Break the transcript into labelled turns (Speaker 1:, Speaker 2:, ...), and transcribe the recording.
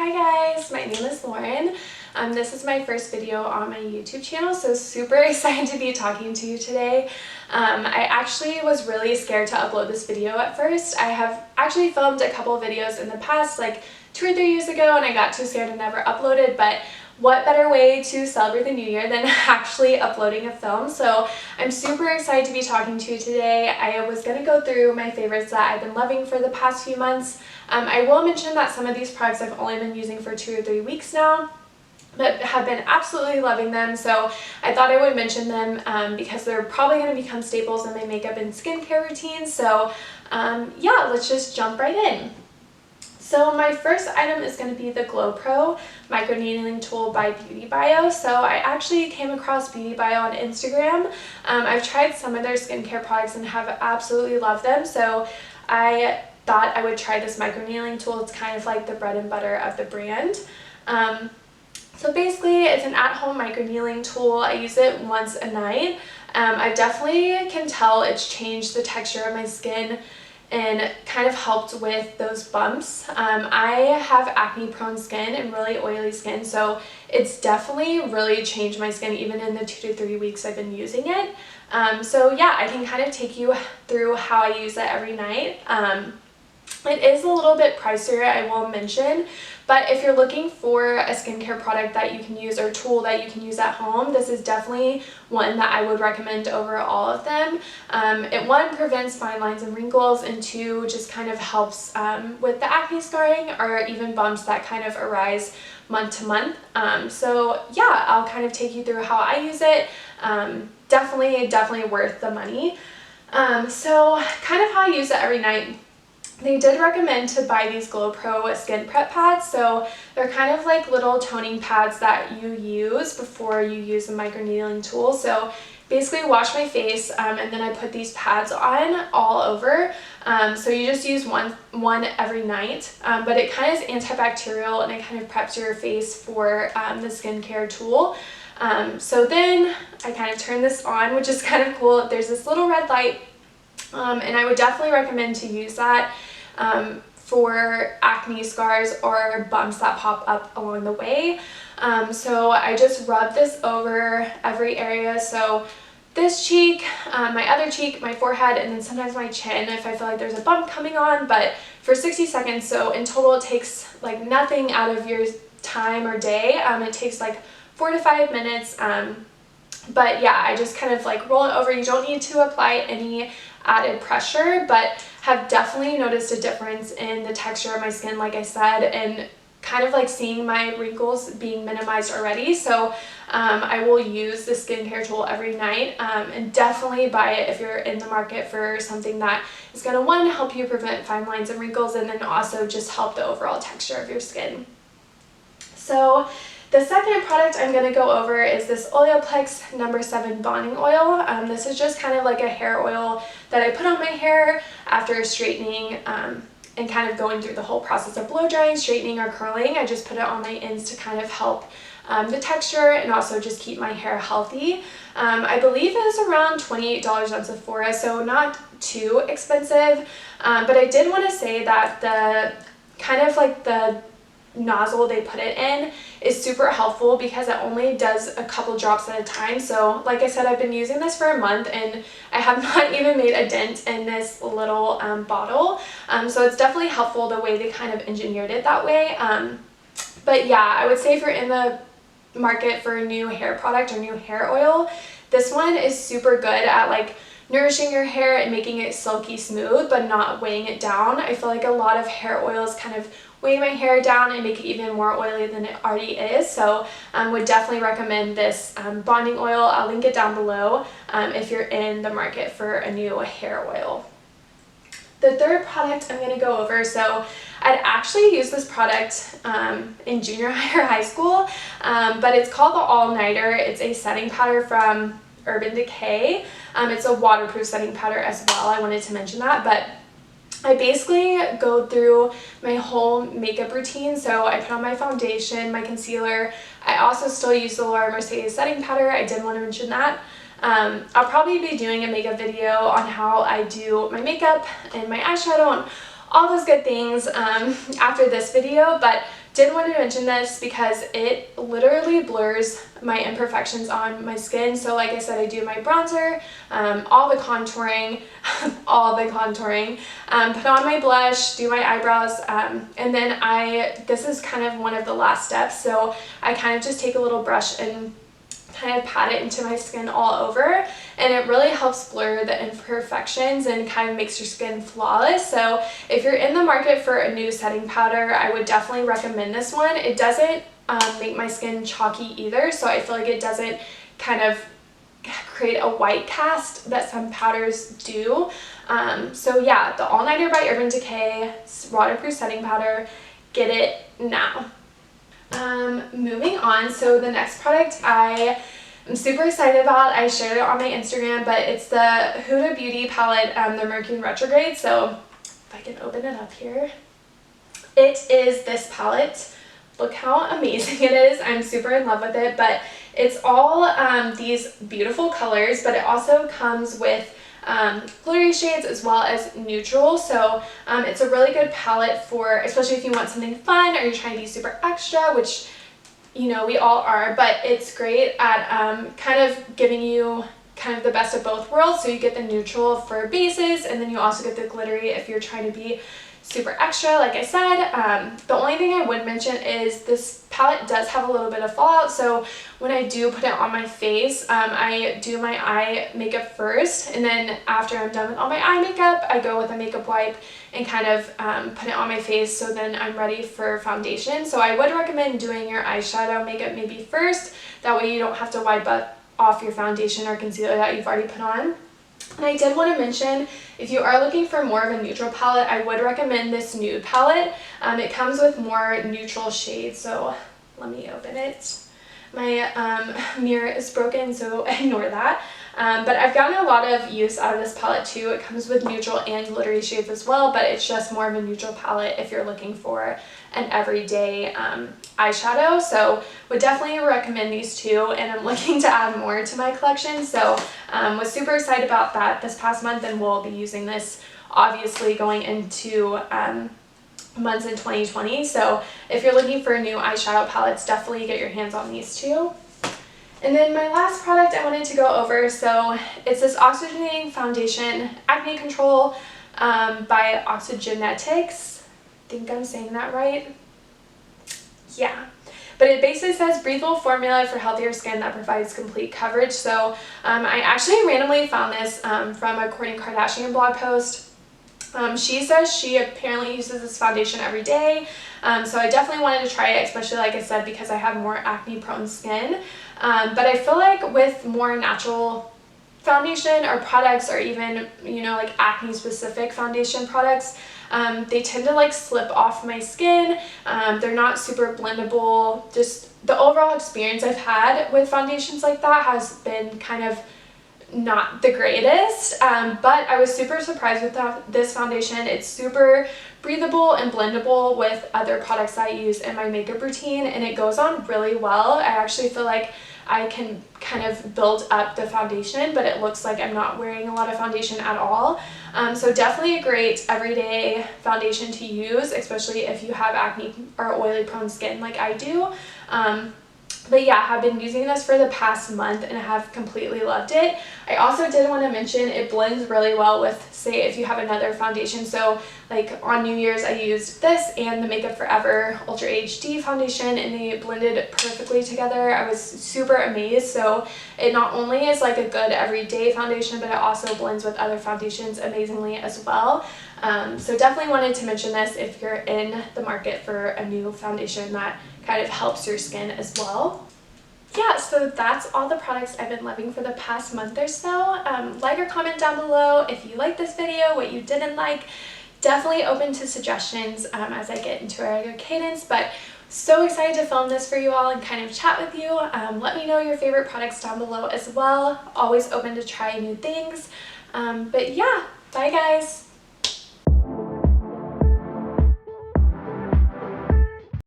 Speaker 1: Hi guys, my name is Lauren. This is my first video on my YouTube channel, so super excited to be talking to you today. I actually was really scared to upload this video at first. I have actually filmed a couple of videos in the past, like 2 or 3 years ago, and I got too scared and never uploaded, but what better way to celebrate the new year than actually uploading a film? So I'm super excited to be talking to you today. I was going to go through my favorites that I've been loving for the past few months. I will mention that some of these products I've only been using for 2 or 3 weeks now, but have been absolutely loving them, so I thought I would mention them because they're probably going to become staples in my makeup and skincare routine. So yeah, let's just jump right in. So my first item is going to be the Glow Pro Micro Needling Tool by Beauty Bio. So I actually came across Beauty Bio on Instagram. I've tried some of their skincare products and have absolutely loved them, so I thought I would try this micro needling tool. It's kind of like the bread and butter of the brand. So basically it's an at-home micro needling tool. I use it once a night. I definitely can tell it's changed the texture of my skin and kind of helped with those bumps. I have acne prone skin and really oily skin, so it's definitely really changed my skin even in the 2 to 3 weeks I've been using it. So yeah, I can kind of take you through how I use it every night. It is a little bit pricier, I will mention, but if you're looking for a skincare product that you can use or tool that you can use at home, this is definitely one that I would recommend over all of them. It, one, prevents fine lines and wrinkles, and two, just kind of helps with the acne scarring or even bumps that kind of arise month to month. So yeah, I'll kind of take you through how I use it. Definitely worth the money. So kind of how I use it every night. They did recommend to buy these Glow Pro skin prep pads, so they're kind of like little toning pads that you use before you use the micro needling tool. So basically wash my face and then I put these pads on all over. So you just use one every night, but it kind of is antibacterial and it kind of preps your face for the skincare tool. So then I kind of turn this on, which is kind of cool. There's this little red light, and I would definitely recommend to use that for acne scars or bumps that pop up along the way. So I just rub this over every area. So this cheek, my other cheek, my forehead, and then sometimes my chin if I feel like there's a bump coming on, but for 60 seconds. So in total it takes like nothing out of your time or day. It takes like 4 to 5 minutes. But yeah, I just kind of like roll it over. You don't need to apply any added pressure, but have definitely noticed a difference in the texture of my skin, like I said, and kind of like seeing my wrinkles being minimized already. So I will use the skincare tool every night, and definitely buy it if you're in the market for something that is going to, one, help you prevent fine lines and wrinkles, and then also just help the overall texture of your skin. So the second product I'm going to go over is this Olaplex No. 7 Bonding Oil. This is just kind of like a hair oil that I put on my hair after straightening and kind of going through the whole process of blow drying, straightening, or curling. I just put it on my ends to kind of help the texture and also just keep my hair healthy. I believe it was around $28 on Sephora, so not too expensive, but I did want to say that the kind of like the nozzle they put it in is super helpful because it only does a couple drops at a time. So like I said, I've been using this for a month and I have not even made a dent in this little bottle. So it's definitely helpful the way they kind of engineered it that way. But yeah, I would say if you're in the market for a new hair product or new hair oil, this one is super good at like nourishing your hair and making it silky smooth but not weighing it down. I feel like a lot of hair oils kind of weigh my hair down and make it even more oily than it already is. So would definitely recommend this bonding oil. I'll link it down below if you're in the market for a new hair oil. The third product I'm going to go over, so I'd actually used this product in junior high or high school, but it's called the All Nighter. It's a setting powder from Urban Decay. It's a waterproof setting powder as well. I wanted to mention that, but I basically go through my whole makeup routine. So I put on my foundation, my concealer. I also still use the Laura Mercier setting powder. I did want to mention that. I'll probably be doing a makeup video on how I do my makeup and my eyeshadow and all those good things after this video, but did want to mention this because it literally blurs my imperfections on my skin. So like I said, I do my bronzer, all the contouring, put on my blush, do my eyebrows, and then this is kind of one of the last steps. So I kind of just take a little brush and kind of pat it into my skin all over, and it really helps blur the imperfections and kind of makes your skin flawless. So if you're in the market for a new setting powder, I would definitely recommend this one. It doesn't make my skin chalky either, so I feel like it doesn't kind of create a white cast that some powders do. So yeah, the All Nighter by Urban Decay waterproof setting powder, get it now. Moving on, so the next product I'm super excited about. I shared it on my Instagram, but it's the Huda Beauty palette, the Mercury Retrograde. So if I can open it up here, it is this palette. Look how amazing it is. I'm super in love with it, but it's all these beautiful colors, but it also comes with glittery shades as well as neutral. So it's a really good palette for, especially if you want something fun or you're trying to be super extra, which you know we all are, but it's great at kind of giving you kind of the best of both worlds. So you get the neutral for bases, and then you also get the glittery if you're trying to be super extra, like I said. The only thing I would mention is this palette does have a little bit of fallout, so when I do put it on my face, I do my eye makeup first, and then after I'm done with all my eye makeup, I go with a makeup wipe and kind of put it on my face, so then I'm ready for foundation. So I would recommend doing your eyeshadow makeup maybe first, that way you don't have to wipe off your foundation or concealer that you've already put on. And I did want to mention, if you are looking for more of a neutral palette, I would recommend this nude palette. It comes with more neutral shades, so let me open it. My mirror is broken, so ignore that. But I've gotten a lot of use out of this palette too. It comes with neutral and glittery shades as well, but it's just more of a neutral palette if you're looking for an everyday eyeshadow. So would definitely recommend these two, and I'm looking to add more to my collection. So was super excited about that this past month, and we'll be using this obviously going into months in 2020. So if you're looking for new eyeshadow palettes, definitely get your hands on these two. And then my last product I wanted to go over, so it's this Oxygenating Foundation Acne Control by Oxygenetics. I think I'm saying that right. Yeah. But it basically says breathable formula for healthier skin that provides complete coverage. So I actually randomly found this from a Kourtney Kardashian blog post. She says she apparently uses this foundation every day, so I definitely wanted to try it, especially like I said, because I have more acne prone skin. But I feel like with more natural foundation or products, or even, you know, like acne specific foundation products, they tend to like slip off my skin. They're not super blendable. Just the overall experience I've had with foundations like that has been kind of not the greatest, but I was super surprised with this foundation. It's super breathable and blendable with other products I use in my makeup routine, and it goes on really well. I actually feel like I can kind of build up the foundation, but it looks like I'm not wearing a lot of foundation at all. So definitely a great everyday foundation to use, especially if you have acne or oily prone skin like I do. But yeah, I have been using this for the past month and I have completely loved it. I also did want to mention it blends really well with, say, if you have another foundation. So like on New Year's, I used this and the Makeup Forever Ultra HD foundation, and they blended perfectly together. I was super amazed. So it not only is like a good everyday foundation, but it also blends with other foundations amazingly as well. So definitely wanted to mention this if you're in the market for a new foundation that kind of helps your skin as well. Yeah, so that's all the products I've been loving for the past month or so. Like or comment down below if you liked this video, what you didn't like. Definitely open to suggestions as I get into a regular cadence, but so excited to film this for you all and kind of chat with you. Let me know your favorite products down below as well. Always open to try new things. But yeah, bye guys!